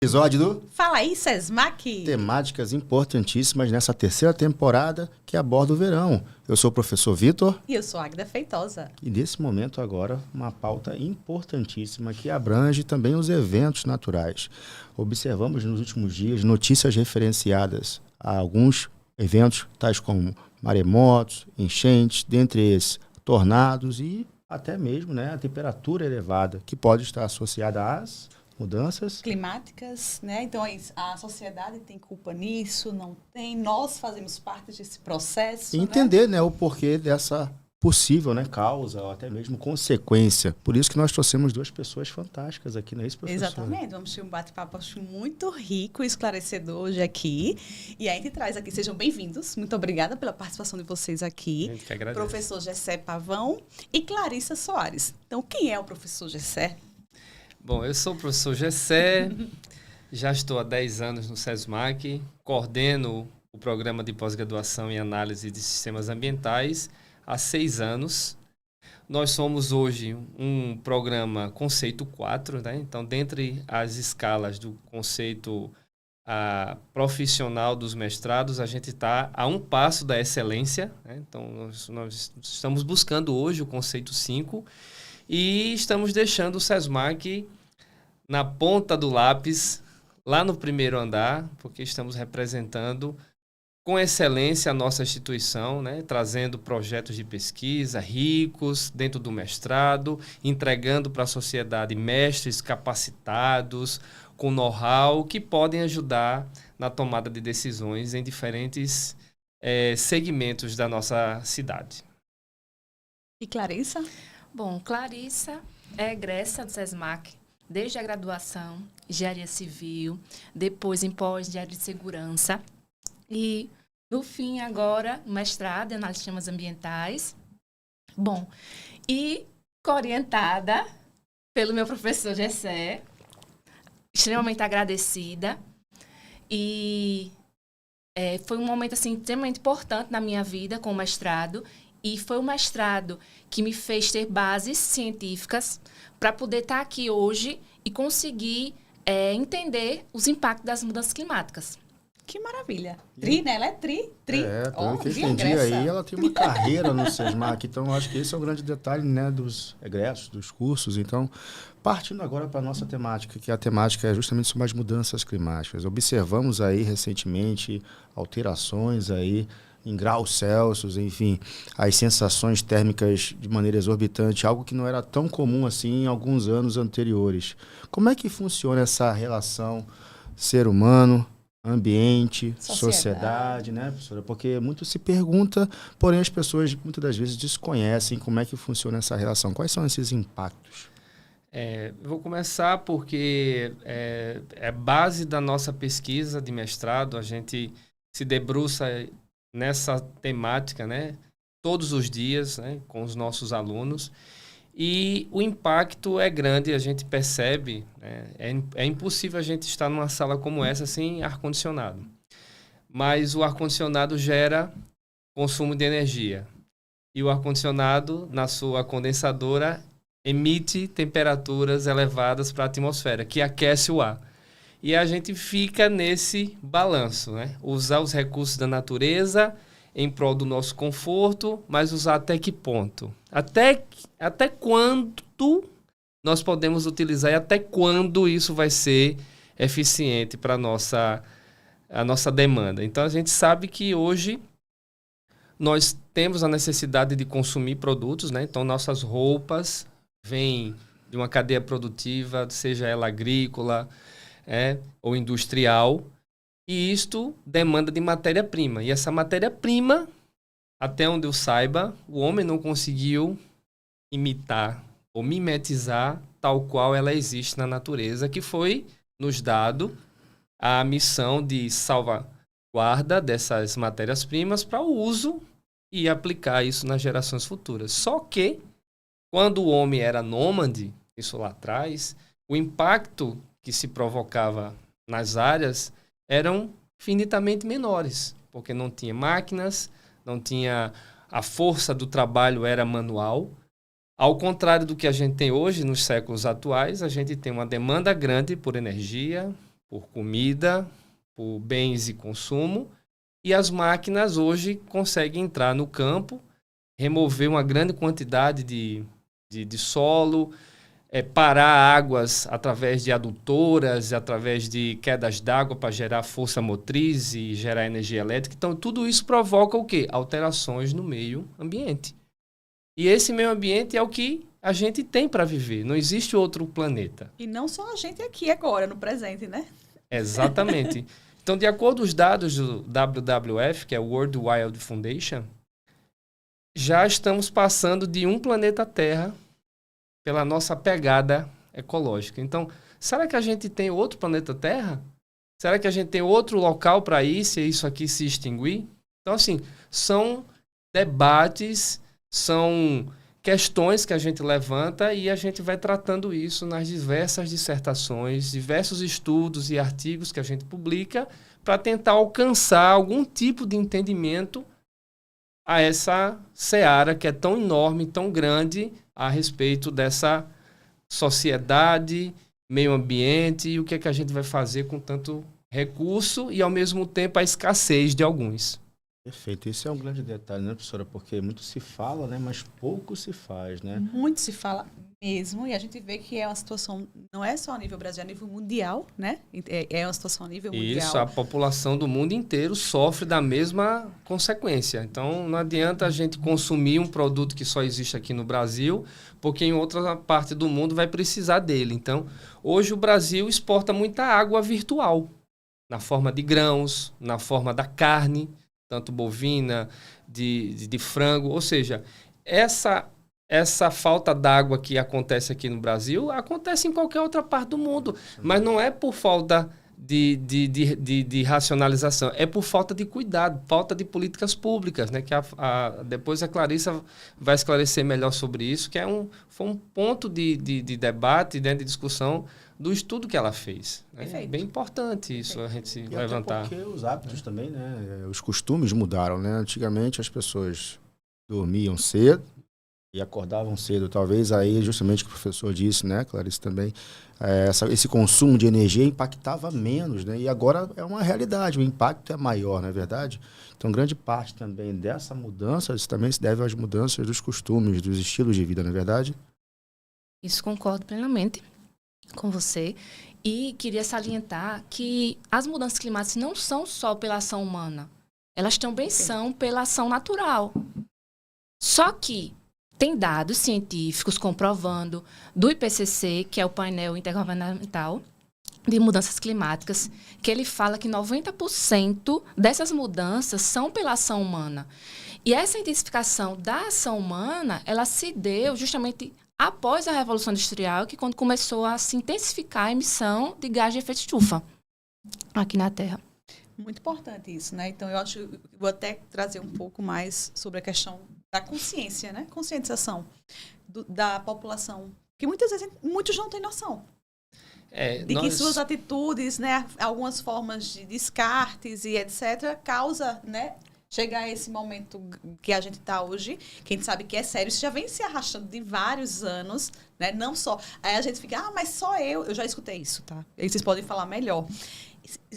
Episódio do Fala aí, Sesmac! Temáticas importantíssimas nessa terceira temporada que aborda o verão. Eu sou o professor Vitor. E eu sou a Agda Feitosa. E nesse momento agora, uma pauta importantíssima que abrange também os eventos naturais. Observamos nos últimos dias notícias referenciadas a alguns eventos, tais como maremotos, enchentes, dentre esses tornados e até mesmo a temperatura elevada, que pode estar associada às mudanças climáticas, né? Então a sociedade tem culpa nisso, não tem. Nós fazemos parte desse processo. E entender, o porquê dessa possível, causa ou até mesmo consequência. Por isso que nós trouxemos duas pessoas fantásticas aqui, não é isso, professor? Exatamente. Vamos ter um bate-papo muito rico e esclarecedor hoje aqui. E a gente traz aqui, sejam bem-vindos. Muito obrigada pela participação de vocês aqui. A gente que agradece. Professor Gessé Pavão e Clarissa Soares. Então, quem é o professor Gessé? Bom, eu sou o professor Gessé, já estou há 10 anos no SESMAC, coordeno o programa de pós-graduação em análise de sistemas ambientais há 6 anos. Nós somos hoje um programa conceito 4, então, dentre as escalas do conceito profissional dos mestrados, a gente está a um passo da excelência, Então, nós estamos buscando hoje o conceito 5, e estamos deixando o SESMAC na ponta do lápis, lá no primeiro andar, porque estamos representando com excelência a nossa instituição, trazendo projetos de pesquisa ricos dentro do mestrado, entregando para a sociedade mestres capacitados, com know-how, que podem ajudar na tomada de decisões em diferentes segmentos da nossa cidade. E Clarissa? Bom, Clarissa é egressa do SESMAC desde a graduação, engenharia civil, depois em pós-engenharia de segurança e, no fim, agora, mestrado em análise de sistemas ambientais. Bom, e orientada pelo meu professor Gessé, extremamente agradecida. E foi um momento assim, extremamente importante na minha vida com o mestrado. E foi o mestrado que me fez ter bases científicas para poder estar aqui hoje e conseguir entender os impactos das mudanças climáticas. Que maravilha. Tri, né? Ela é tri. Pelo que eu entendi aí, ela tem uma carreira no SESMAC. Então, eu acho que esse é o grande detalhe, dos egressos, dos cursos. Então, partindo agora para a nossa temática, que a temática é justamente sobre as mudanças climáticas. Observamos aí, recentemente, alterações aí em graus Celsius, enfim, as sensações térmicas de maneira exorbitante, algo que não era tão comum assim em alguns anos anteriores. Como é que funciona essa relação ser humano, ambiente, sociedade, professora? Porque muito se pergunta, porém as pessoas muitas das vezes desconhecem como é que funciona essa relação. Quais são esses impactos? Eu vou começar porque é base da nossa pesquisa de mestrado, a gente se debruça nessa temática, todos os dias, com os nossos alunos. E o impacto é grande, a gente percebe, é impossível a gente estar numa sala como essa sem ar-condicionado. Mas o ar-condicionado gera consumo de energia. E o ar-condicionado, na sua condensadora, emite temperaturas elevadas para a atmosfera, que aquece o ar. E a gente fica nesse balanço, Usar os recursos da natureza em prol do nosso conforto, mas usar até que ponto? Até quando nós podemos utilizar e até quando isso vai ser eficiente para a nossa demanda. Então, a gente sabe que hoje nós temos a necessidade de consumir produtos, Então, nossas roupas vêm de uma cadeia produtiva, seja ela agrícola, ou industrial, e isto demanda de matéria-prima. E essa matéria-prima, até onde eu saiba, o homem não conseguiu imitar ou mimetizar tal qual ela existe na natureza, que foi nos dado a missão de salvaguarda dessas matérias-primas para o uso e aplicar isso nas gerações futuras. Só que, quando o homem era nômade, isso lá atrás, o impacto que se provocava nas áreas eram infinitamente menores, porque não tinha máquinas, não tinha a força do trabalho, era manual. Ao contrário do que a gente tem hoje, nos séculos atuais, a gente tem uma demanda grande por energia, por comida, por bens e consumo, e as máquinas hoje conseguem entrar no campo, remover uma grande quantidade de solo, parar águas através de adutoras, através de quedas d'água para gerar força motriz e gerar energia elétrica. Então, tudo isso provoca o quê? Alterações no meio ambiente. E esse meio ambiente é o que a gente tem para viver. Não existe outro planeta. E não só a gente aqui agora, no presente, né? Exatamente. Então, de acordo com os dados do WWF, que é o World Wildlife Foundation, já estamos passando de um planeta Terra pela nossa pegada ecológica. Então, será que a gente tem outro planeta Terra? Será que a gente tem outro local para ir se isso aqui se extinguir? Então, assim, são debates, são questões que a gente levanta e a gente vai tratando isso nas diversas dissertações, diversos estudos e artigos que a gente publica para tentar alcançar algum tipo de entendimento a essa seara que é tão enorme, tão grande a respeito dessa sociedade, meio ambiente e o que é que a gente vai fazer com tanto recurso e, ao mesmo tempo, a escassez de alguns. Perfeito. Esse é um grande detalhe, né, professora? Porque muito se fala, né, mas pouco se faz, né? Muito se fala mesmo, e a gente vê que é uma situação, não é só a nível Brasil, é a nível mundial, né? É uma situação a nível mundial. Isso, a população do mundo inteiro sofre da mesma consequência. Então, não adianta a gente consumir um produto que só existe aqui no Brasil, porque em outra parte do mundo vai precisar dele. Então, hoje o Brasil exporta muita água virtual, na forma de grãos, na forma da carne, tanto bovina, de frango. Ou seja, essa falta d'água que acontece aqui no Brasil acontece em qualquer outra parte do mundo. Mas não é por falta de racionalização, é por falta de cuidado, falta de políticas públicas, né? Que depois a Clarissa vai esclarecer melhor sobre isso, que foi um ponto de debate, né, de discussão do estudo que ela fez. É bem importante isso, a gente se levantar. Porque os hábitos também, né? Os costumes mudaram, né? Antigamente as pessoas dormiam cedo e acordavam cedo. Talvez aí, justamente o que o professor disse, né, Clarice, também, esse consumo de energia impactava menos, né? E agora é uma realidade, o impacto é maior, não é verdade? Então, grande parte também dessa mudança, isso também se deve às mudanças dos costumes, dos estilos de vida, não é verdade? Isso, concordo plenamente com você. E queria salientar que as mudanças climáticas não são só pela ação humana. Elas também são pela ação natural. Só que tem dados científicos comprovando do IPCC, que é o painel intergovernamental de mudanças climáticas, que ele fala que 90% dessas mudanças são pela ação humana. E essa intensificação da ação humana, ela se deu justamente após a Revolução Industrial, que quando começou a se intensificar a emissão de gás de efeito estufa aqui na Terra. Muito importante isso, né? Então, eu acho, vou até trazer um pouco mais sobre a questão da consciência, né? Conscientização da população, que muitas vezes muitos não têm noção de que suas atitudes, né, algumas formas de descartes e etc, causa, né, chegar a esse momento que a gente está hoje, que a gente sabe que é sério, isso já vem se arrastando de vários anos, né? Não só. Aí a gente fica, mas só eu já escutei isso, tá? Aí vocês podem falar melhor.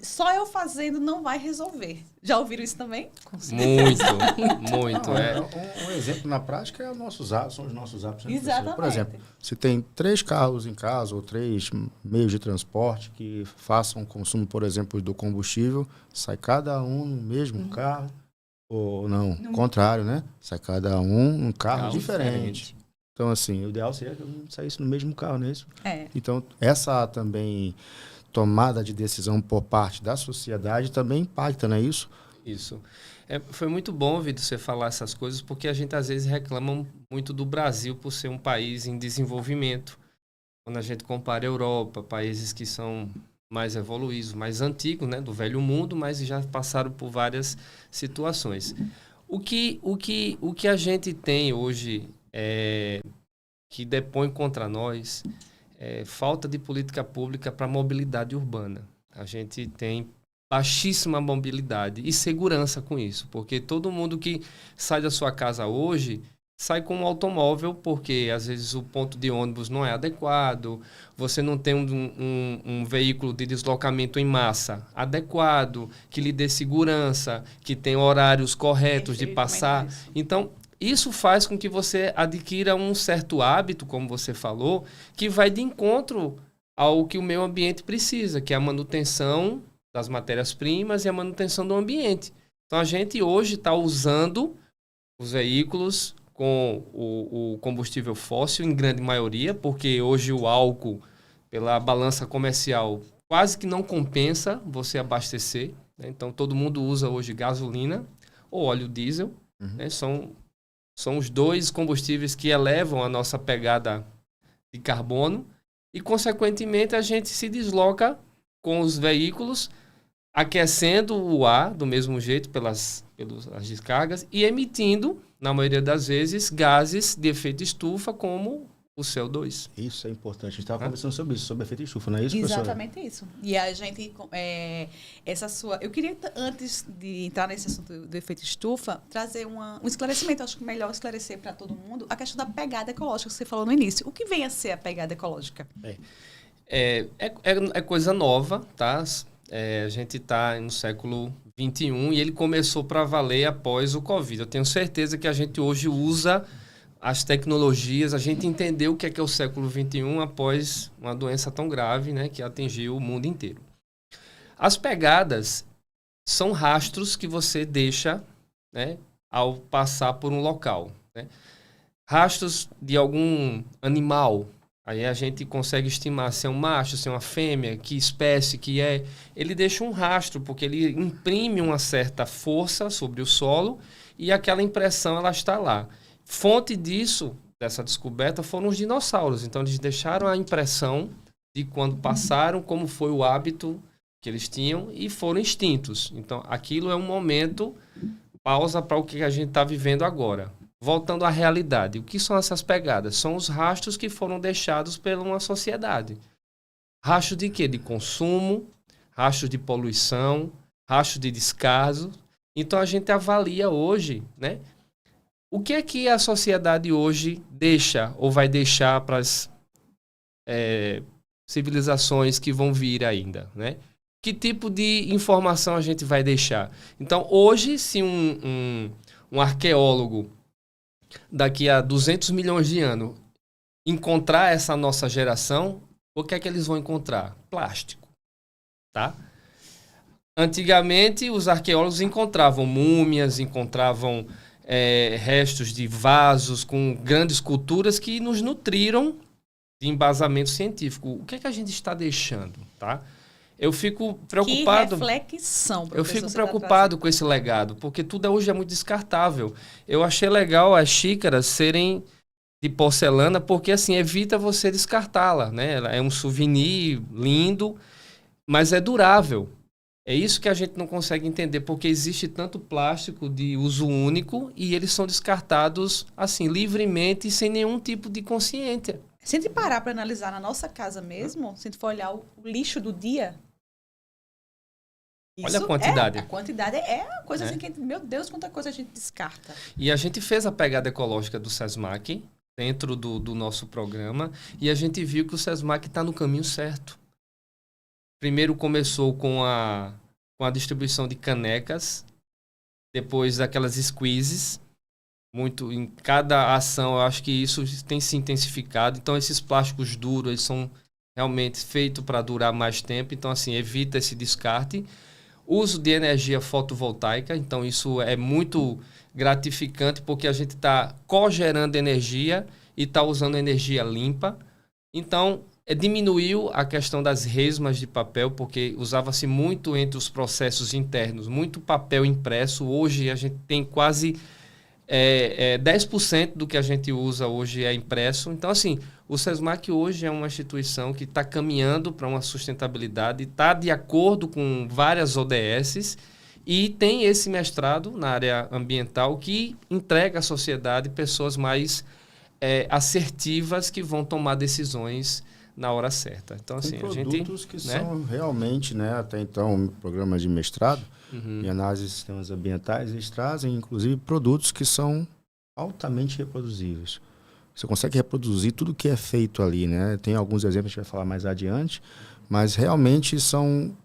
Só eu fazendo não vai resolver. Já ouviram isso também? Muito. Um exemplo na prática são os nossos hábitos. Exatamente. Por exemplo, se tem 3 carros em casa ou 3 meios de transporte que façam consumo, por exemplo, do combustível, sai cada um no mesmo carro, ou não, contrário, né? Sai cada um num carro diferente. Então, assim, o ideal seria que eu não saísse no mesmo carro, não é isso? Então, essa também tomada de decisão por parte da sociedade também impacta, não é isso? Isso. Foi muito bom, Vitor, você falar essas coisas, porque a gente às vezes reclama muito do Brasil por ser um país em desenvolvimento. Quando a gente compara a Europa, países que são mais evoluídos, mais antigos, né, do velho mundo, mas já passaram por várias situações. O que a gente tem hoje que depõe contra nós falta de política pública para mobilidade urbana. A gente tem baixíssima mobilidade e segurança com isso, porque todo mundo que sai da sua casa hoje sai com um automóvel, porque às vezes o ponto de ônibus não é adequado, você não tem um veículo de deslocamento em massa adequado, que lhe dê segurança, que tenha horários corretos de passar. Então, isso faz com que você adquira um certo hábito, como você falou, que vai de encontro ao que o meio ambiente precisa, que é a manutenção das matérias-primas e a manutenção do ambiente. Então, a gente hoje está usando os veículos com o combustível fóssil, em grande maioria, porque hoje o álcool, pela balança comercial, quase que não compensa você abastecer, né? Então, todo mundo usa hoje gasolina ou óleo diesel, né? São os dois combustíveis que elevam a nossa pegada de carbono e, consequentemente, a gente se desloca com os veículos aquecendo o ar do mesmo jeito pelas descargas e emitindo, na maioria das vezes, gases de efeito estufa, como o CO2. Isso é importante. A gente estava conversando sobre isso, sobre efeito estufa, não é isso, professora? Exatamente isso. E a gente, eu queria, antes de entrar nesse assunto do efeito estufa, trazer um esclarecimento. Acho que é melhor esclarecer para todo mundo a questão da pegada ecológica que você falou no início. O que vem a ser a pegada ecológica? É coisa nova, tá? A gente está no século XXI e ele começou para valer após o Covid. Eu tenho certeza que a gente hoje usa as tecnologias, a gente entendeu o que é o século XXI após uma doença tão grave, né, que atingiu o mundo inteiro. As pegadas são rastros que você deixa, né, ao passar por um local, né? Rastros de algum animal. Aí a gente consegue estimar se é um macho, se é uma fêmea, que espécie que é. Ele deixa um rastro, porque ele imprime uma certa força sobre o solo e aquela impressão ela está lá. Fonte dessa descoberta, foram os dinossauros. Então, eles deixaram a impressão de quando passaram, como foi o hábito que eles tinham e foram extintos. Então, aquilo é um momento, pausa para o que a gente está vivendo agora. Voltando à realidade, o que são essas pegadas? São os rastros que foram deixados por uma sociedade. Rastro de quê? De consumo, rastro de poluição, rastro de descaso. Então, a gente avalia hoje, né? O que é que a sociedade hoje deixa ou vai deixar para as civilizações que vão vir ainda, né? Que tipo de informação a gente vai deixar? Então, hoje, se um arqueólogo daqui a 200 milhões de anos encontrar essa nossa geração, o que é que eles vão encontrar? Plástico, tá? Antigamente, os arqueólogos encontravam múmias, encontravam restos de vasos com grandes culturas que nos nutriram de embasamento científico. O que é que a gente está deixando, tá? Eu fico preocupado. Que reflexão, eu fico preocupado com esse legado, porque tudo hoje é muito descartável. Eu achei legal as xícaras serem de porcelana, porque assim evita você descartá-la, né? Ela é um souvenir lindo, mas é durável. É isso que a gente não consegue entender, porque existe tanto plástico de uso único e eles são descartados assim livremente e sem nenhum tipo de consciência. Se a gente parar para analisar na nossa casa mesmo, se a gente for olhar o lixo do dia, olha a quantidade. A quantidade é uma coisa assim que, meu Deus, quanta coisa a gente descarta. E a gente fez a pegada ecológica do SESMAC dentro do nosso programa e a gente viu que o SESMAC está no caminho certo. Primeiro começou com a distribuição de canecas, depois daquelas squeezes. Muito, em cada ação, eu acho que isso tem se intensificado. Então, esses plásticos duros, eles são realmente feitos para durar mais tempo. Então, assim, evita esse descarte. Uso de energia fotovoltaica. Então, isso é muito gratificante porque a gente está cogerando energia e está usando energia limpa. Então, diminuiu a questão das resmas de papel, porque usava-se muito entre os processos internos, muito papel impresso. Hoje, a gente tem quase 10% do que a gente usa hoje é impresso. Então, assim, o SESMAC hoje é uma instituição que está caminhando para uma sustentabilidade, está de acordo com várias ODSs e tem esse mestrado na área ambiental que entrega à sociedade pessoas mais assertivas que vão tomar decisões na hora certa. Então, assim, tem a gente... produtos que são realmente, né, até então, programas de mestrado, em análise de sistemas ambientais, eles trazem, inclusive, produtos que são altamente reproduzíveis. Você consegue reproduzir tudo que é feito ali, né? Tem alguns exemplos que a gente vai falar mais adiante, mas realmente são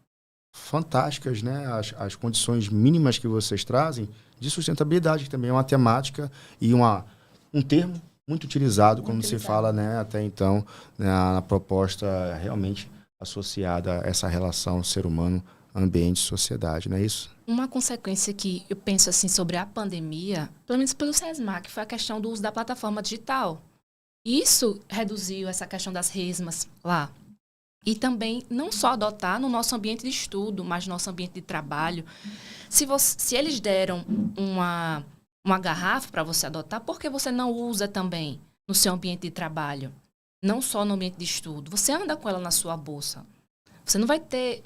fantásticas, né? As condições mínimas que vocês trazem de sustentabilidade, que também é uma temática e um termo muito utilizado quando se fala, né, até então, né, na proposta realmente associada a essa relação ser humano, ambiente, sociedade, não é isso? Uma consequência que eu penso assim sobre a pandemia, pelo menos pelo SESMAC, foi a questão do uso da plataforma digital. Isso reduziu essa questão das resmas lá. E também não só adotar no nosso ambiente de estudo, mas no nosso ambiente de trabalho. Se eles deram uma garrafa para você adotar, por que você não usa também no seu ambiente de trabalho? Não só no ambiente de estudo. Você anda com ela na sua bolsa. Você não vai ter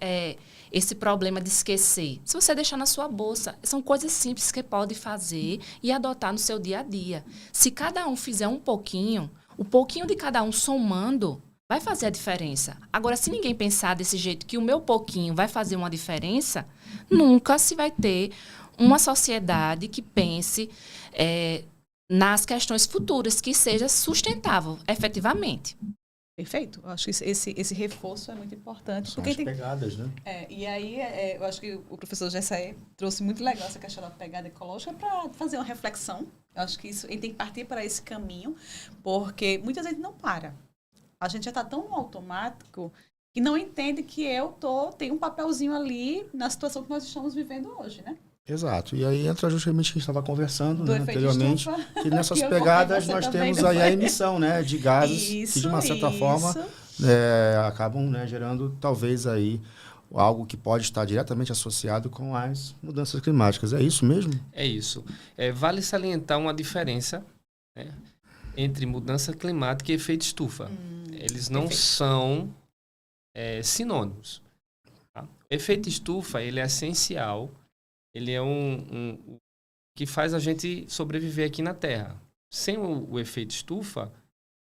esse problema de esquecer. Se você deixar na sua bolsa, são coisas simples que pode fazer e adotar no seu dia a dia. Se cada um fizer um pouquinho, o pouquinho de cada um somando, vai fazer a diferença. Agora, se ninguém pensar desse jeito que o meu pouquinho vai fazer uma diferença, nunca se vai ter uma sociedade que pense nas questões futuras, que seja sustentável, efetivamente. Perfeito. Eu acho que esse reforço é muito importante. São as pegadas, né? E aí, eu acho que o professor Gessaé trouxe muito legal essa questão da pegada ecológica para fazer uma reflexão. Eu acho que isso, a gente tem que partir para esse caminho, porque muita gente não para. A gente já está tão no automático que não entende que tenho um papelzinho ali na situação que nós estamos vivendo hoje, né? Exato. E aí entra justamente o que a gente estava conversando, né, anteriormente, que nessas que pegadas nós temos aí a emissão, né, de gases que, de uma certa forma, acabam, né, gerando talvez aí algo que pode estar diretamente associado com as mudanças climáticas. É isso mesmo? É isso. Vale salientar uma diferença, né, entre mudança climática e efeito estufa. Eles não são sinônimos. Tá? O efeito estufa, ele é essencial. Ele é que faz a gente sobreviver aqui na Terra. Sem o efeito estufa,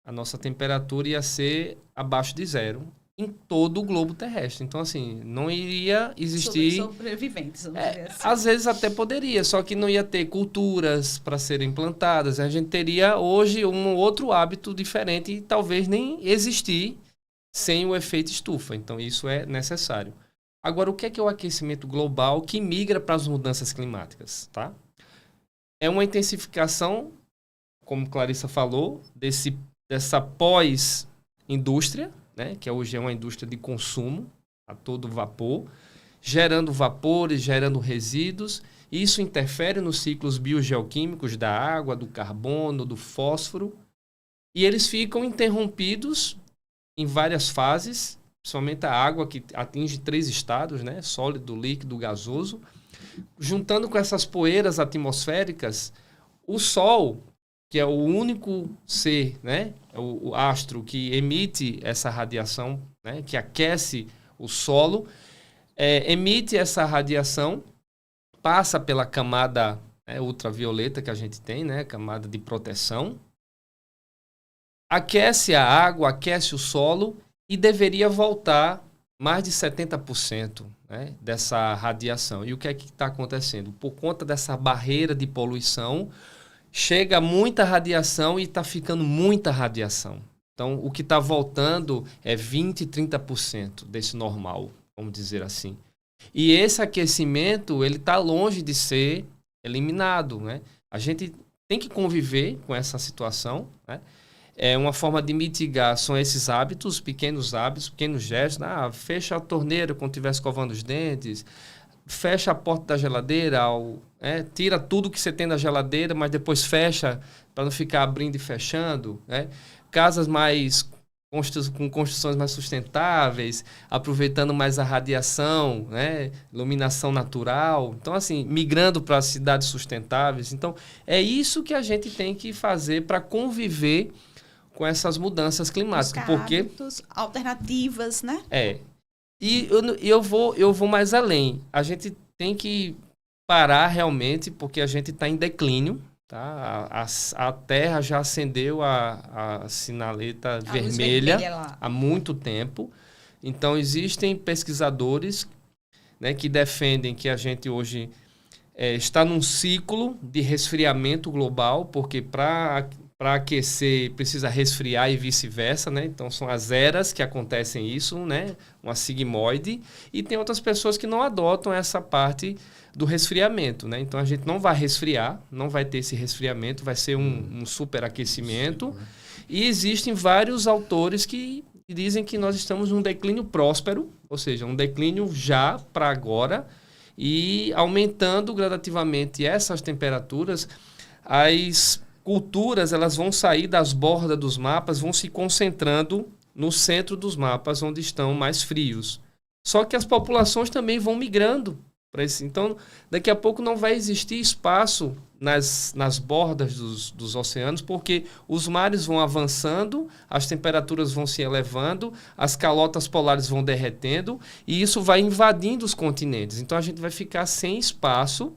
a nossa temperatura ia ser abaixo de zero em todo o globo terrestre. Então, assim, não iria existir... Sobreviventes, vamos dizer assim. Às vezes até poderia, só que não ia ter culturas para serem plantadas. A gente teria hoje um outro hábito diferente e talvez nem existir sem o efeito estufa. Então, isso é necessário. Agora, o que é o aquecimento global que migra para as mudanças climáticas? Tá? É uma intensificação, como Clarissa falou, dessa pós-indústria, né? Que hoje é uma indústria de consumo a todo vapor, gerando vapores, gerando resíduos. Isso interfere nos ciclos biogeoquímicos da água, do carbono, do fósforo. E eles ficam interrompidos em várias fases, principalmente a água, que atinge 3 estados, né? Sólido, líquido, gasoso. Juntando com essas poeiras atmosféricas, o Sol, que é o único ser, né? O astro que emite essa radiação, né? Que aquece o solo, emite essa radiação, passa pela camada ultravioleta que a gente tem, né? Camada de proteção, aquece a água, aquece o solo, e deveria voltar mais de 70%, né, dessa radiação. E o que é que está acontecendo? Por conta dessa barreira de poluição, chega muita radiação e está ficando muita radiação. Então, o que está voltando é 20%, 30% desse normal, vamos dizer assim. E esse aquecimento, ele está longe de ser eliminado, né? A gente tem que conviver com essa situação, né? Uma forma de mitigar são esses hábitos, pequenos gestos. Fecha a torneira quando estiver escovando os dentes, fecha a porta da geladeira, tira tudo que você tem da geladeira, mas depois fecha para não ficar abrindo e fechando. Né? Casas com construções mais sustentáveis, aproveitando mais a radiação, né? Iluminação natural. Então, assim, migrando para cidades sustentáveis. Então, é isso que a gente tem que fazer para conviver com essas mudanças climáticas. Porque hábitos, alternativas, né? E eu vou mais além. A gente tem que parar realmente, porque a gente está em declínio. Tá? A Terra já acendeu a sinaleta vermelha há muito tempo. Então, existem pesquisadores, né, que defendem que a gente hoje está num ciclo de resfriamento global, porque para aquecer precisa resfriar e vice-versa, né? Então são as eras que acontecem isso, né? Uma sigmoide. E tem outras pessoas que não adotam essa parte do resfriamento, né? Então a gente não vai resfriar, não vai ter esse resfriamento, vai ser um superaquecimento. E existem vários autores que dizem que nós estamos num declínio próspero, ou seja, um declínio já para agora, e aumentando gradativamente essas temperaturas, as culturas elas vão sair das bordas dos mapas, vão se concentrando no centro dos mapas, onde estão mais frios. Só que as populações também vão migrando para esse. Então, daqui a pouco não vai existir espaço nas bordas dos oceanos, porque os mares vão avançando, as temperaturas vão se elevando, as calotas polares vão derretendo, e isso vai invadindo os continentes. Então, a gente vai ficar sem espaço,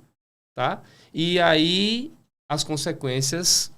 tá? E aí as consequências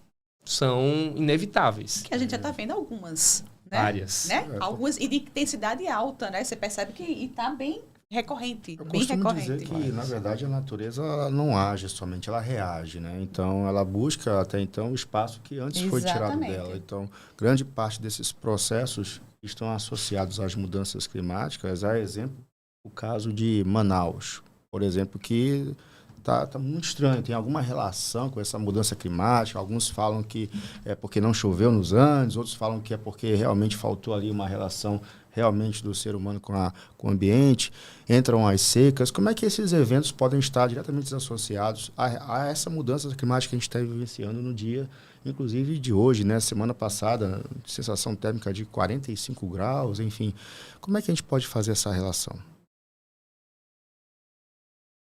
são inevitáveis. Que a gente já está vendo algumas, né? Várias. Né? Algumas, e de intensidade alta, né? Você percebe que está bem recorrente, Eu bem costumo recorrente. dizer que, na verdade, a natureza ela não age somente, ela reage, né? Então, ela busca, até então, o espaço que antes foi tirado Exatamente. dela. Então, grande parte desses processos estão associados às mudanças climáticas. A exemplo, o caso de Manaus, por exemplo, que tá muito estranho, tem alguma relação com essa mudança climática. Alguns falam que é porque não choveu nos Andes, outros falam que é porque realmente faltou ali uma relação realmente do ser humano com o ambiente, entram as secas. Como é que esses eventos podem estar diretamente associados a essa mudança climática que a gente está vivenciando no dia, inclusive de hoje, né? Semana passada, sensação térmica de 45 graus, enfim. Como é que a gente pode fazer essa relação?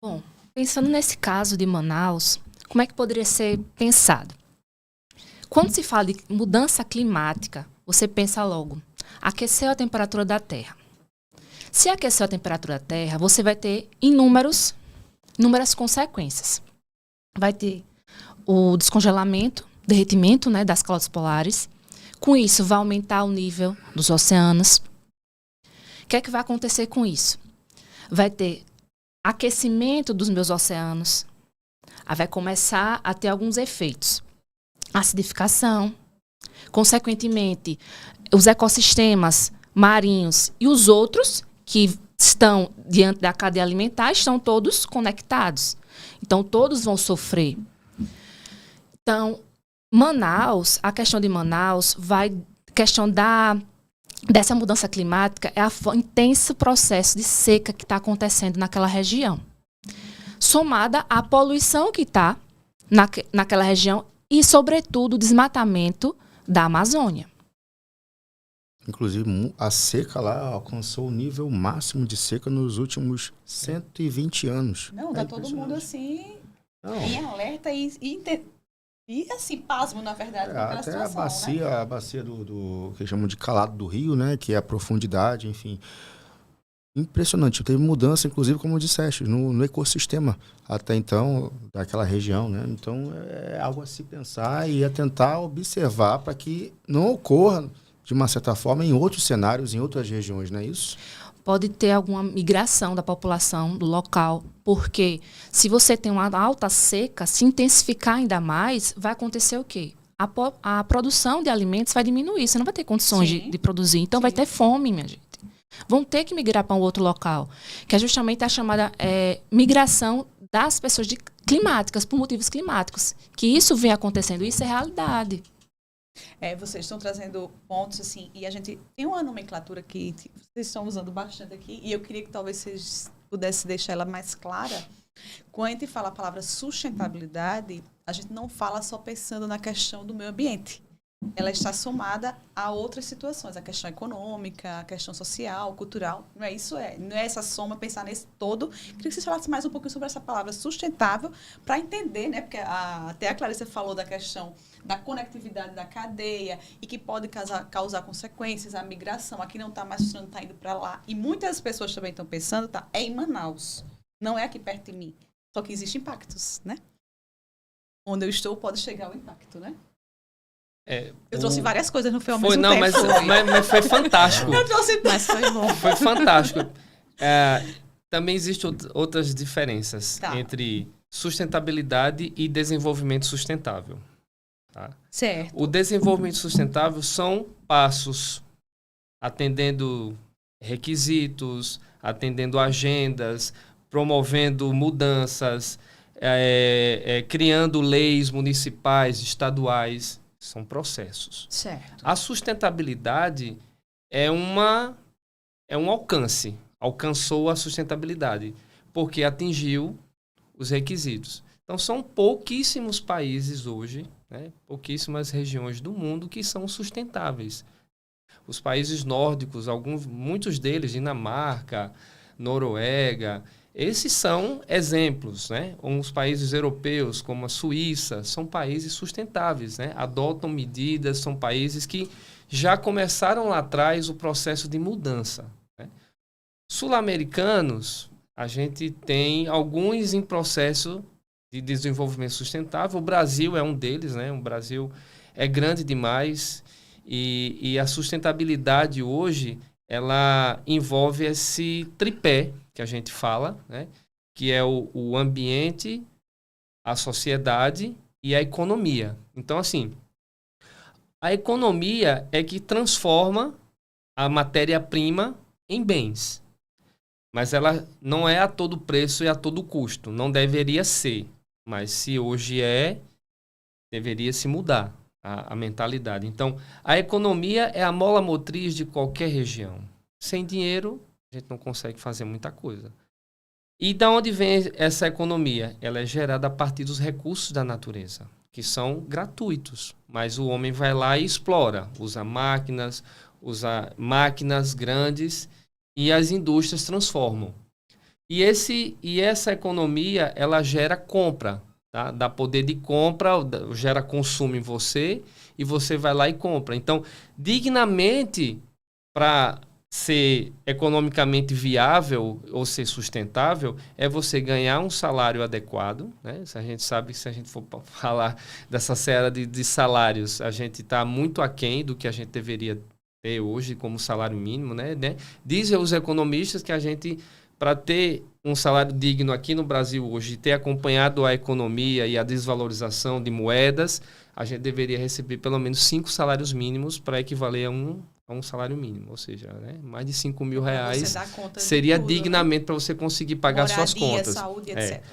Bom, pensando nesse caso de Manaus, como é que poderia ser pensado? Quando se fala de mudança climática, você pensa logo, aqueceu a temperatura da Terra. Se aqueceu a temperatura da Terra, você vai ter inúmeras consequências. Vai ter o descongelamento, derretimento, né, das calotas polares. Com isso, vai aumentar o nível dos oceanos. O que é que vai acontecer com isso? Vai ter aquecimento dos meus oceanos. Aí vai começar a ter alguns efeitos. Acidificação. Consequentemente, os ecossistemas marinhos e os outros que estão diante da cadeia alimentar estão todos conectados. Então, todos vão sofrer. Então, Manaus, a questão de Manaus, dessa mudança climática é o intenso processo de seca que está acontecendo naquela região. Somada à poluição que está naquela região e, sobretudo, o desmatamento da Amazônia. Inclusive, a seca lá alcançou o nível máximo de seca nos últimos 120 anos. Não, tá todo mundo assim, em alerta e assim, pasmo, na verdade, com aquela até situação, né? a bacia do que chamam de calado do rio, né? Que é a profundidade, enfim. Impressionante. Teve mudança, inclusive, como disseste, no ecossistema até então, daquela região, né? Então, é algo a se pensar e a tentar observar para que não ocorra, de uma certa forma, em outros cenários, em outras regiões, não é isso? Pode ter alguma migração da população do local, porque se você tem uma alta seca, se intensificar ainda mais, vai acontecer o quê? A produção de alimentos vai diminuir, você não vai ter condições de produzir, então vai ter fome, minha gente. Vão ter que migrar para um outro local, que é justamente a chamada migração das pessoas climáticas, por motivos climáticos. Que isso vem acontecendo, isso é realidade. Vocês estão trazendo pontos assim, e a gente tem uma nomenclatura que vocês estão usando bastante aqui, e eu queria que talvez vocês pudessem deixar ela mais clara. Quando a gente fala a palavra sustentabilidade, a gente não fala só pensando na questão do meio ambiente. Ela está somada a outras situações, a questão econômica, a questão social, cultural. Não é isso, não é essa soma, pensar nesse todo. Queria que vocês falassem mais um pouquinho sobre essa palavra sustentável, para entender, né? Porque até a Clarissa falou da questão da conectividade da cadeia e que pode causar consequências, a migração. Aqui não está mais funcionando, está indo para lá. E muitas pessoas também estão pensando, é em Manaus, não é aqui perto de mim. Só que existem impactos, né? Onde eu estou pode chegar o impacto, né? Eu trouxe várias coisas, não foi ao mesmo tempo. Mas foi fantástico. Eu trouxe, mas foi bom. Foi fantástico. Também existem outras diferenças entre sustentabilidade e desenvolvimento sustentável. Tá? Certo. O desenvolvimento sustentável são passos atendendo requisitos, atendendo agendas, promovendo mudanças, criando leis municipais, estaduais. São processos. Certo. A sustentabilidade é um alcance. Alcançou a sustentabilidade, porque atingiu os requisitos. Então, são pouquíssimos países hoje, né, pouquíssimas regiões do mundo que são sustentáveis. Os países nórdicos, muitos deles, Dinamarca, Noruega, esses são exemplos, né? Os países europeus, como a Suíça, são países sustentáveis, né? Adotam medidas, são países que já começaram lá atrás o processo de mudança. Né? Sul-americanos, a gente tem alguns em processo de desenvolvimento sustentável. O Brasil é um deles, né? O Brasil é grande demais e a sustentabilidade hoje, ela envolve esse tripé que a gente fala, né? Que é o ambiente, a sociedade e a economia. Então, assim, a economia é que transforma a matéria-prima em bens. Mas ela não é a todo preço e a todo custo. Não deveria ser. Mas se hoje deveria se mudar a mentalidade. Então, a economia é a mola motriz de qualquer região. Sem dinheiro, a gente não consegue fazer muita coisa. E de onde vem essa economia? Ela é gerada a partir dos recursos da natureza, que são gratuitos. Mas o homem vai lá e explora. Usa máquinas grandes e as indústrias transformam. E essa economia, ela gera compra. Tá? Dá poder de compra, gera consumo em você e você vai lá e compra. Então, dignamente, para ser economicamente viável ou ser sustentável, é você ganhar um salário adequado. Né? A gente sabe que se a gente for falar dessa série de salários, a gente está muito aquém do que a gente deveria ter hoje como salário mínimo. Né? Dizem os economistas que a gente, para ter um salário digno aqui no Brasil hoje, ter acompanhado a economia e a desvalorização de moedas, a gente deveria receber pelo menos 5 salários mínimos para equivaler a um salário mínimo. Ou seja, né, mais de 5 mil reais seria tudo, dignamente, né? Para você conseguir pagar suas contas. Saúde, etc.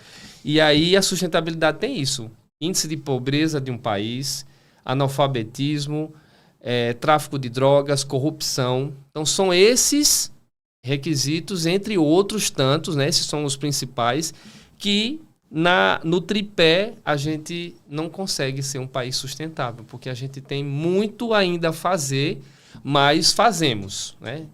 E aí a sustentabilidade tem isso. Índice de pobreza de um país, analfabetismo, tráfico de drogas, corrupção. Então são esses requisitos, entre outros tantos, né? Esses são os principais, que no tripé a gente não consegue ser um país sustentável, porque a gente tem muito ainda a fazer, mas fazemos, né?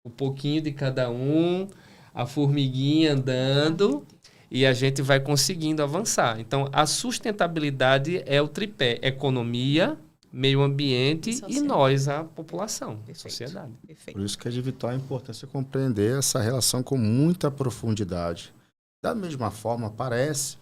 Um pouquinho de cada um, a formiguinha andando, e a gente vai conseguindo avançar. Então, a sustentabilidade é o tripé: economia, meio ambiente e nós, a população, a sociedade. Por isso que é de vital importância compreender essa relação com muita profundidade. Da mesma forma, parece,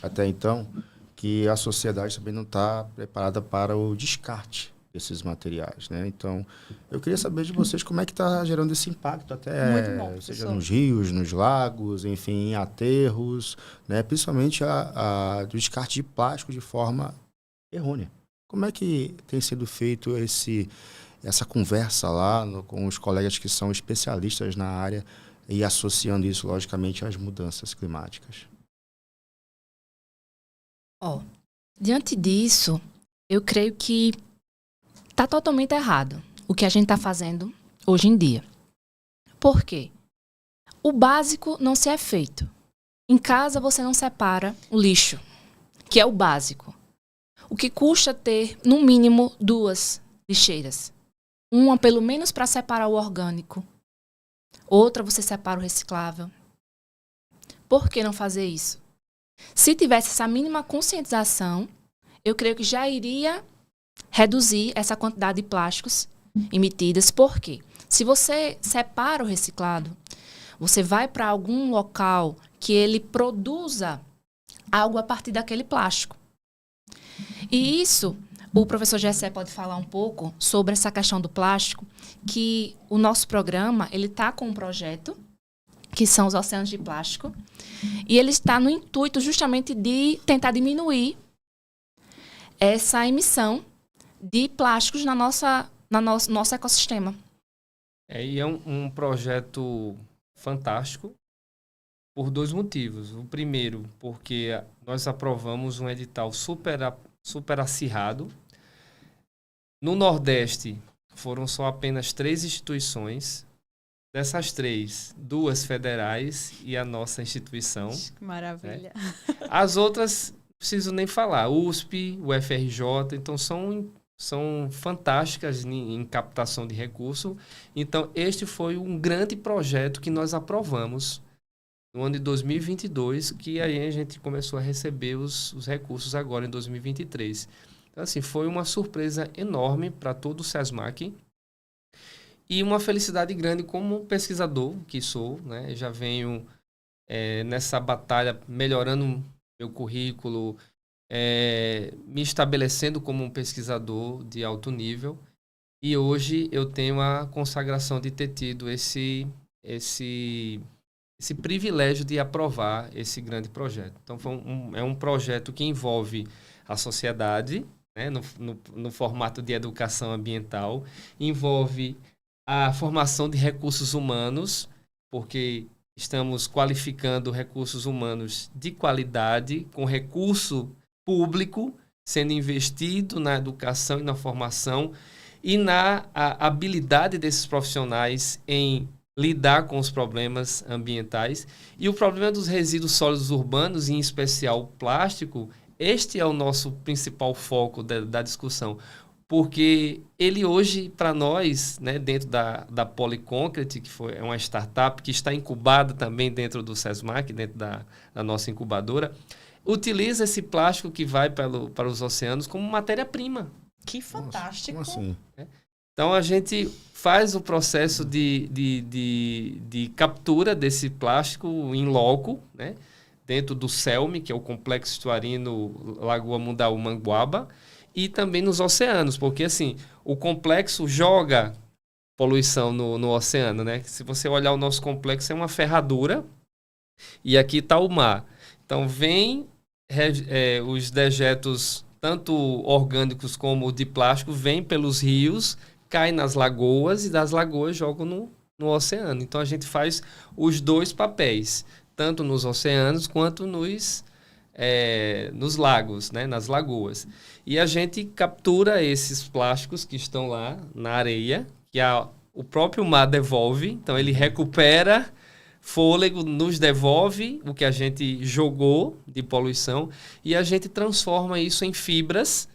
até então, que a sociedade também não está preparada para o descarte desses materiais, né? Então, eu queria saber de vocês como é que está gerando esse impacto, até bom, seja nos rios, nos lagos, enfim, em aterros, né? Principalmente do descarte de plástico de forma errônea. Como é que tem sido feito essa conversa lá com os colegas que são especialistas na área e associando isso, logicamente, às mudanças climáticas? Diante disso, eu creio que está totalmente errado o que a gente está fazendo hoje em dia. Por quê? O básico não se é feito. Em casa você não separa o lixo, que é o básico. O que custa ter, no mínimo, 2 lixeiras. Uma, pelo menos, para separar o orgânico. Outra, você separa o reciclável. Por que não fazer isso? Se tivesse essa mínima conscientização, eu creio que já iria reduzir essa quantidade de plásticos emitidas. Por quê? Se você separa o reciclado, você vai para algum local que ele produza algo a partir daquele plástico. E isso, o professor Gessé pode falar um pouco sobre essa questão do plástico, que o nosso programa, ele está com um projeto que são os oceanos de plástico. E ele está no intuito justamente de tentar diminuir essa emissão de plásticos nosso ecossistema. E é um projeto fantástico por 2 motivos. O primeiro, porque nós aprovamos um edital super acirrado. No Nordeste, foram só apenas 3 instituições. Dessas 3, 2 federais e a nossa instituição. Que maravilha. Né? As outras, não preciso nem falar. USP, UFRJ, então são fantásticas em captação de recurso. Então, este foi um grande projeto que nós aprovamos no ano de 2022, que aí a gente começou a receber os recursos agora em 2023. Então, assim, foi uma surpresa enorme para todo o SESMAC e uma felicidade grande como pesquisador que sou, né? Já venho nessa batalha melhorando meu currículo, me estabelecendo como um pesquisador de alto nível, e hoje eu tenho a consagração de ter tido esse privilégio de aprovar esse grande projeto. Então, é um projeto que envolve a sociedade, né, no formato de educação ambiental, envolve a formação de recursos humanos, porque estamos qualificando recursos humanos de qualidade, com recurso público sendo investido na educação e na formação e na habilidade desses profissionais em lidar com os problemas ambientais. E o problema dos resíduos sólidos urbanos, em especial plástico, este é o nosso principal foco da discussão. Porque ele hoje, para nós, né, dentro da Polyconcrete, que é uma startup que está incubada também dentro do SESMAC, dentro da nossa incubadora, utiliza esse plástico que vai para os oceanos como matéria-prima. Que fantástico. Nossa, como assim? Então, a gente faz o processo de captura desse plástico em loco, né, dentro do CELM, que é o Complexo Estuarino Lagoa Mundaú-Manguaba, e também nos oceanos, porque assim, o complexo joga poluição no oceano, né? Se você olhar o nosso complexo, é uma ferradura e aqui está o mar. Então, vem os dejetos, tanto orgânicos como de plástico, vêm pelos rios, caem nas lagoas e das lagoas jogam no oceano. Então, a gente faz os 2 papéis, tanto nos oceanos quanto nos lagos, né? Nas lagoas. E a gente captura esses plásticos que estão lá na areia, que o próprio mar devolve. Então, ele recupera fôlego, nos devolve o que a gente jogou de poluição e a gente transforma isso em fibras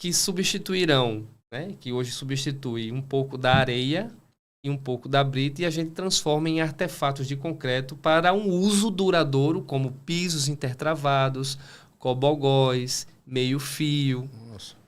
que substituirão, né? Que hoje substitui um pouco da areia e um pouco da brita, e a gente transforma em artefatos de concreto para um uso duradouro, como pisos intertravados, cobogóis, meio-fio.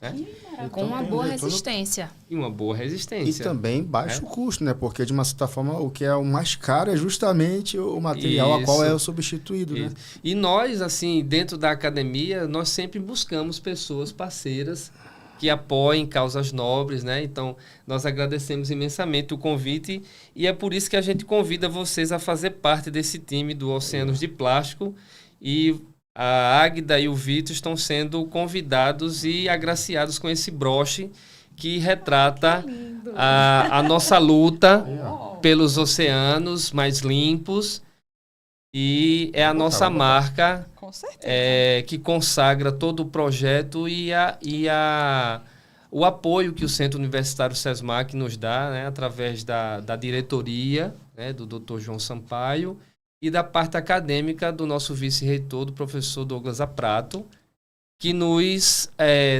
Né? Com uma boa resistência. E uma boa resistência. E também baixo custo, né? Porque, de uma certa forma, o que é o mais caro é justamente o material a qual é o substituído, né? E nós, assim, dentro da academia, nós sempre buscamos pessoas parceiras que apoiem causas nobres, né? Então, nós agradecemos imensamente o convite e é por isso que a gente convida vocês a fazer parte desse time do Oceanos de Plástico, e a Águida e o Vitor estão sendo convidados e agraciados com esse broche que retrata a nossa luta pelos oceanos mais limpos, e é a nossa marca que consagra todo o projeto e o apoio que o Centro Universitário SESMAC nos dá, né, através da diretoria, né, do Dr. João Sampaio, e da parte acadêmica do nosso vice-reitor, do professor Douglas Aprato, que nos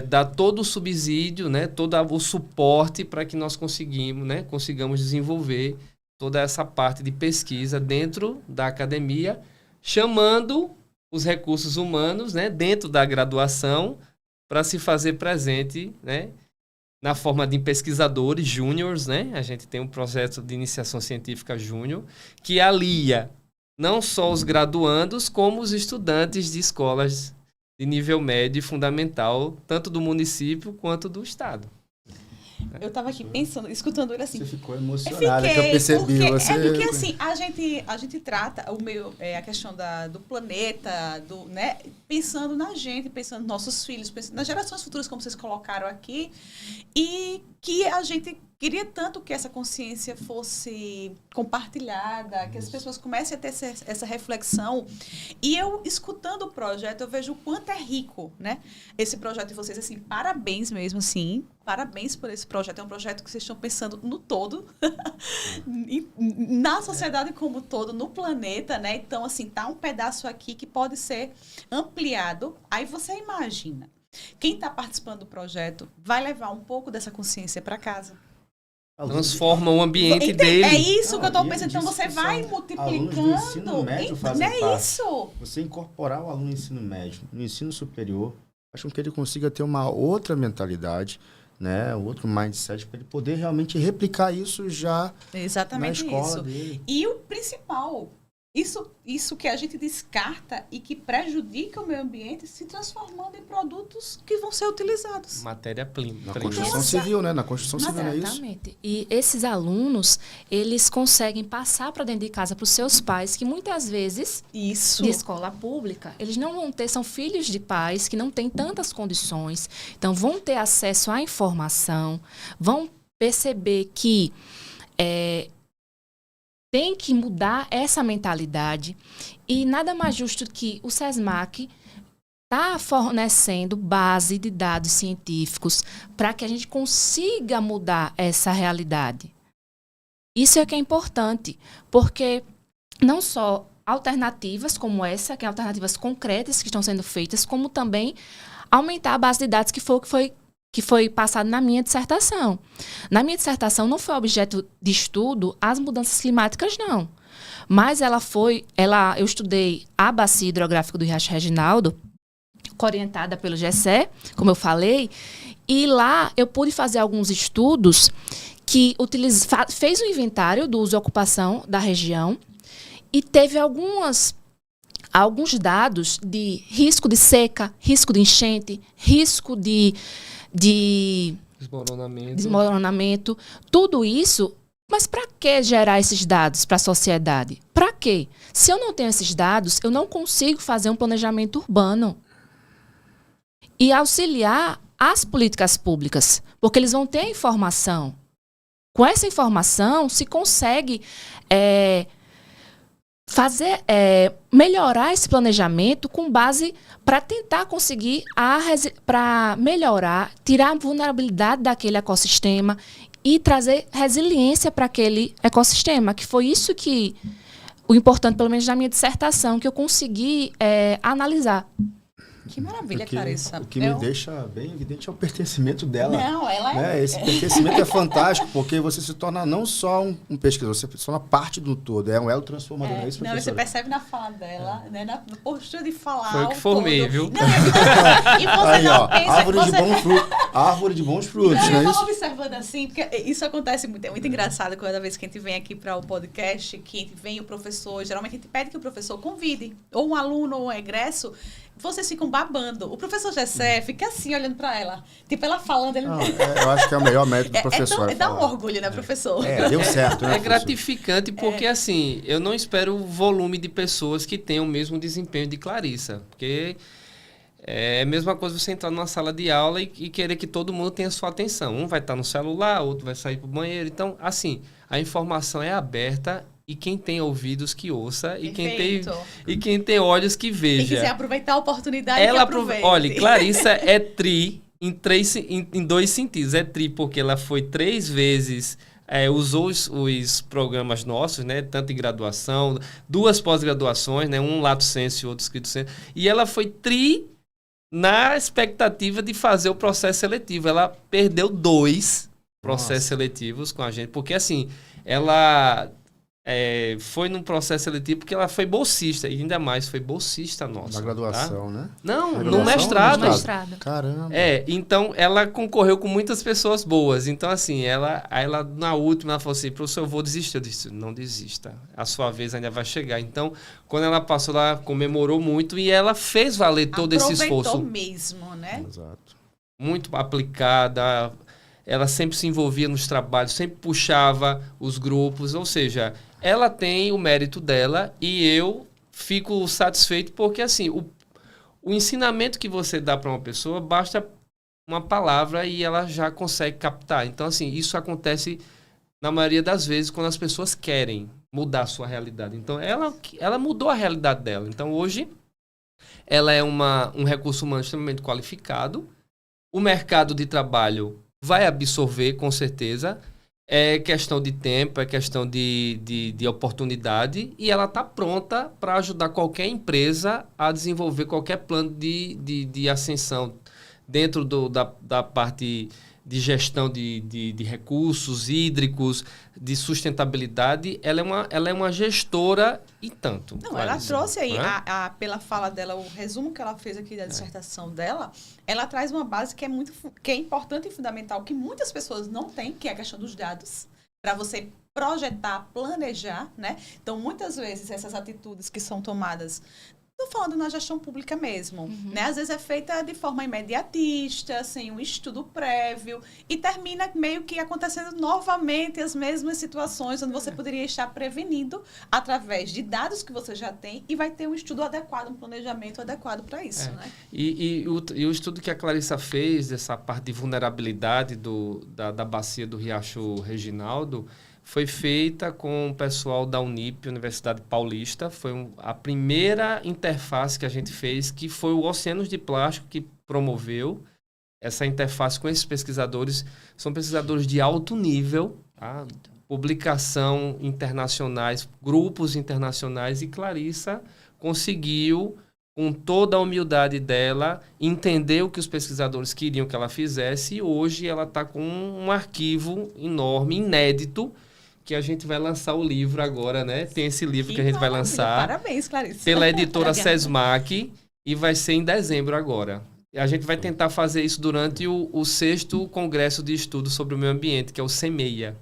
dá todo o subsídio, né, todo o suporte para que nós consigamos desenvolver toda essa parte de pesquisa dentro da academia, chamando os recursos humanos, né, dentro da graduação, para se fazer presente, né, na forma de pesquisadores júniores, né? A gente tem um projeto de iniciação científica júnior que alia não só os graduandos, como os estudantes de escolas de nível médio e fundamental, tanto do município quanto do estado. Eu estava aqui pensando, escutando ele assim. Você ficou emocionada, que eu percebi. Porque assim, a gente trata a questão do planeta, né, pensando na gente, pensando nos nossos filhos, pensando nas gerações futuras, como vocês colocaram aqui, e que a gente queria tanto que essa consciência fosse compartilhada, que as pessoas comecem a ter essa reflexão. E eu, escutando o projeto, eu vejo o quanto é rico, né? Esse projeto de vocês, assim, parabéns mesmo, assim. Parabéns por esse projeto. É um projeto que vocês estão pensando no todo, na sociedade como todo, no planeta, né? Então, assim, tá um pedaço aqui que pode ser ampliado. Aí você imagina, quem está participando do projeto vai levar um pouco dessa consciência para casa. Transforma o ambiente dele. É isso que eu estou pensando. Então, você vai multiplicando. Alunos do ensino médio fazem parte. É isso. Você incorporar o aluno no ensino médio, no ensino superior, faz com que ele consiga ter uma outra mentalidade, né? Outro mindset, para ele poder realmente replicar isso já exatamente na escola isso. dele. E o principal, isso que a gente descarta e que prejudica o meio ambiente se transformando em produtos que vão ser utilizados. Matéria-prima. Na construção civil, né? Na construção civil, é isso? Exatamente. E esses alunos, eles conseguem passar para dentro de casa para os seus pais, que muitas vezes, isso, de escola pública, eles não vão ter, são filhos de pais que não têm tantas condições, então vão ter acesso à informação, vão perceber que tem que mudar essa mentalidade e nada mais justo que o SESMAC está fornecendo base de dados científicos para que a gente consiga mudar essa realidade. Isso é que é importante, porque não só alternativas como essa, que são alternativas concretas que estão sendo feitas, como também aumentar a base de dados que foi passado na minha dissertação. Na minha dissertação não foi objeto de estudo as mudanças climáticas, não. Mas eu estudei a bacia hidrográfica do Riacho Reginaldo, orientada pelo GECE, como eu falei, e lá eu pude fazer alguns estudos que fez um inventário do uso e ocupação da região e teve alguns dados de risco de seca, risco de enchente, risco de desmoronamento, tudo isso. Mas para que gerar esses dados para a sociedade? Para quê? Se eu não tenho esses dados, eu não consigo fazer um planejamento urbano e auxiliar as políticas públicas, porque eles vão ter a informação. Com essa informação, se consegue melhorar esse planejamento com base para tentar conseguir para melhorar, tirar a vulnerabilidade daquele ecossistema e trazer resiliência para aquele ecossistema, que foi isso que o importante, pelo menos na minha dissertação, que eu consegui analisar. Que maravilha, Clarissa. O que me deixa bem evidente é o pertencimento dela. Não, ela é... Esse pertencimento é fantástico, porque você se torna não só um pesquisador, você se torna parte do todo. É um elo transformador, não é isso, professora? Você percebe na fala dela, né, na postura de falar. Foi o que formei, todo. viu? Não, e você aí, não pensa... Árvore de bons frutos, não, não é eu isso? tô observando assim, porque isso acontece muito. É muito engraçado cada vez que a gente vem aqui para o podcast, que vem o professor, geralmente a gente pede que o professor convide, ou um aluno, ou um egresso, vocês ficam babando. O professor Gessé fica assim, olhando para ela. Tipo, ela falando... Ele... Não, eu acho que é o melhor método do professor. Dá um orgulho, né, professor? Deu certo, né, É gratificante porque, assim, eu não espero o volume de pessoas que tenham o mesmo desempenho de Clarissa. Porque é a mesma coisa você entrar numa sala de aula e querer que todo mundo tenha sua atenção. Um vai estar no celular, outro vai sair para o banheiro. Então, assim, a informação é aberta e quem tem ouvidos que ouça e quem tem olhos que veja. Quem quiser aproveitar a oportunidade, que aproveite. Olha, Clarissa é tri em dois sentidos. É tri porque ela foi 3 vezes... usou os programas nossos, né, tanto em graduação, 2 pós-graduações, né, um lato sensu e outro escrito sensu, e ela foi na expectativa de fazer o processo seletivo. Ela perdeu 2 processos seletivos com a gente, porque assim, ela foi num processo seletivo porque ela foi bolsista, e ainda mais foi bolsista nossa. Na graduação, tá? né? Não, no mestrado. Caramba. Então ela concorreu com muitas pessoas boas. Então, assim, ela na última, ela falou assim, professor, eu vou desistir. Eu disse, não desista. A sua vez ainda vai chegar. Então, quando ela passou lá, comemorou muito e ela fez valer todo esse esforço. Aproveitou mesmo, né? Exato. Muito aplicada. ela sempre se envolvia nos trabalhos, sempre puxava os grupos, ou seja, ela tem o mérito dela e eu fico satisfeito porque, assim, o ensinamento que você dá para uma pessoa, basta uma palavra e ela já consegue captar. Então, assim, isso acontece na maioria das vezes quando as pessoas querem mudar a sua realidade. Então, ela mudou a realidade dela. Então, hoje, ela é um recurso humano extremamente qualificado. O mercado de trabalho vai absorver, com certeza. É questão de tempo, é questão de oportunidade. E ela está pronta para ajudar qualquer empresa a desenvolver qualquer plano de ascensão dentro da parte de gestão de recursos hídricos, de sustentabilidade. Ela é uma gestora e tanto. Não, Clarissa, ela trouxe aí, né? pela fala dela, o resumo que ela fez aqui da dissertação dela, ela traz uma base que é importante e fundamental, que muitas pessoas não têm, que é a questão dos dados, para você projetar, planejar, né? Então, muitas vezes, essas atitudes que são tomadas, estou falando na gestão pública mesmo, né? Às vezes é feita de forma imediatista, sem um estudo prévio, e termina meio que acontecendo novamente as mesmas situações, onde você poderia estar prevenindo através de dados que você já tem e vai ter um estudo adequado, um planejamento adequado para isso, né? E o estudo que a Clarissa fez, dessa parte de vulnerabilidade da bacia do Riacho Reginaldo, foi feita com o pessoal da Unip, Universidade Paulista. Foi a primeira interface que a gente fez, que foi o Oceanos de Plástico que promoveu essa interface com esses pesquisadores. São pesquisadores de alto nível, tá? Publicação internacionais, grupos internacionais, e Clarissa conseguiu, com toda a humildade dela, entender o que os pesquisadores queriam que ela fizesse, e hoje ela está com um arquivo enorme, inédito, que a gente vai lançar o livro agora, né? Tem esse livro que a gente vai lançar. Parabéns, Clarissa. Pela editora SESMAC, e vai ser em dezembro agora. A gente vai tentar fazer isso durante o 6º Congresso de Estudos sobre o Meio Ambiente, que é o CEMEIA.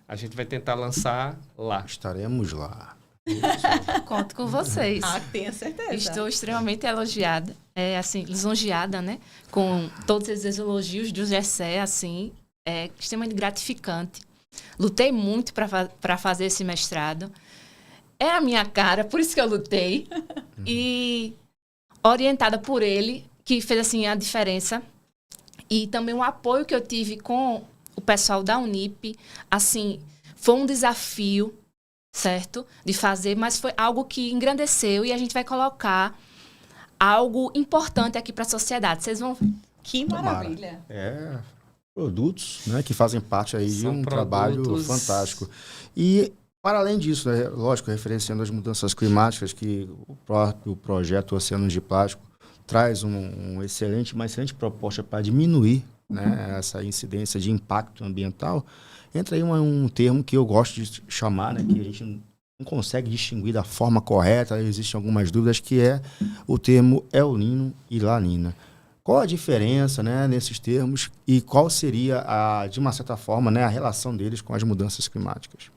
A gente vai tentar lançar lá. Estaremos lá. Conto com vocês. Tenha certeza. Estou extremamente elogiada, assim, lisonjeada, né? Com todos esses elogios do Gessé, assim, é extremamente gratificante. Lutei muito para fazer esse mestrado. É a minha cara, por isso que eu lutei. E orientada por ele, que fez assim a diferença. E também o apoio que eu tive com o pessoal da Unip, assim, foi um desafio, certo? De fazer, mas foi algo que engrandeceu e a gente vai colocar algo importante aqui para a sociedade. Vocês vão... Que maravilha. Produtos, né, que fazem parte aí de um trabalho fantástico. E, para além disso, né, lógico, referenciando as mudanças climáticas, que o próprio projeto Oceanos de Plástico traz uma excelente proposta para diminuir, né, essa incidência de impacto ambiental, entra aí um termo que eu gosto de chamar, né, que a gente não consegue distinguir da forma correta, existem algumas dúvidas, que é o termo El Niño e La Niña. Qual a diferença, né, nesses termos e qual seria, de uma certa forma, né, a relação deles com as mudanças climáticas?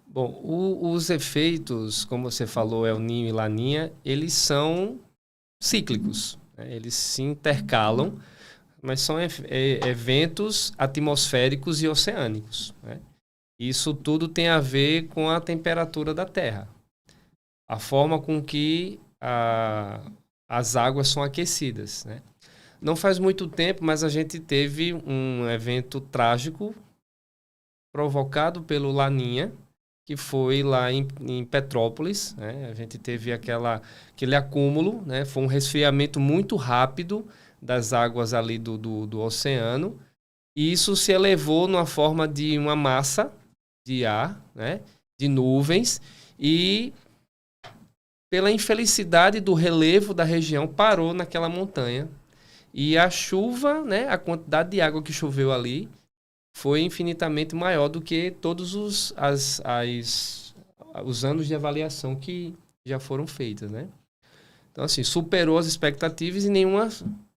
Bom, os efeitos, como você falou, El Niño e La Niña, eles são cíclicos, né? Eles se intercalam, mas são eventos atmosféricos e oceânicos, né? Isso tudo tem a ver com a temperatura da Terra, a forma com que as águas são aquecidas, né? Não faz muito tempo, mas a gente teve um evento trágico provocado pelo Laninha, que foi lá em Petrópolis, né? A gente teve aquele acúmulo, né? Foi um resfriamento muito rápido das águas ali do oceano, e isso se elevou numa forma de uma massa de ar, né? De nuvens, e pela infelicidade do relevo da região, parou naquela montanha. E a chuva, né, a quantidade de água que choveu ali, foi infinitamente maior do que todos os anos de avaliação que já foram feitas, né? Então, assim, superou as expectativas, e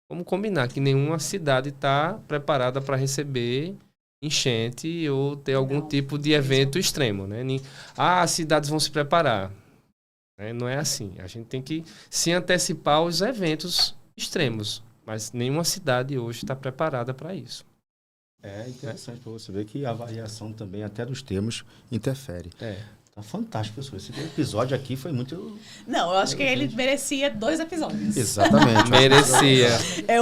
vamos combinar, que nenhuma cidade está preparada para receber enchente ou ter algum tipo de evento extremo, né? As cidades vão se preparar. Não é assim. A gente tem que se antecipar aos eventos extremos, mas nenhuma cidade hoje está preparada para isso. É interessante para você ver que a variação também, até dos termos, interfere. Tá fantástico, pessoal. Esse episódio aqui foi muito... Não, eu acho que ele merecia 2 episódios. Exatamente. Merecia.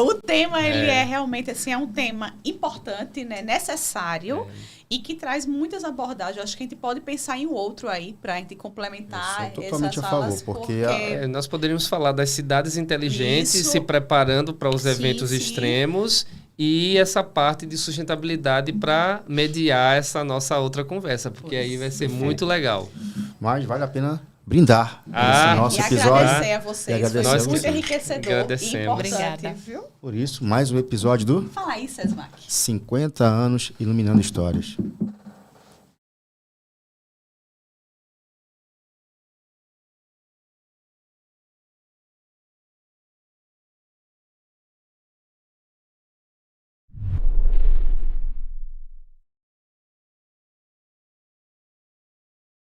O tema, ele é realmente, assim, é um tema importante, né? Necessário e que traz muitas abordagens. Eu acho que a gente pode pensar em um outro aí para a gente complementar eu sou totalmente essas a favor, falas, porque Nós poderíamos falar das cidades inteligentes Isso. se preparando para os Sim, eventos sim. extremos e essa parte de sustentabilidade para mediar essa nossa outra conversa, porque aí vai ser muito legal. Mas vale a pena brindar Ah, esse nosso e episódio. agradecer a vocês. E agradecer Foi a muito vocês. enriquecedor Agradecemos. e importante, Obrigada. viu? Por isso, mais um episódio do Fala aí, Sesmac. 50 anos Iluminando Histórias.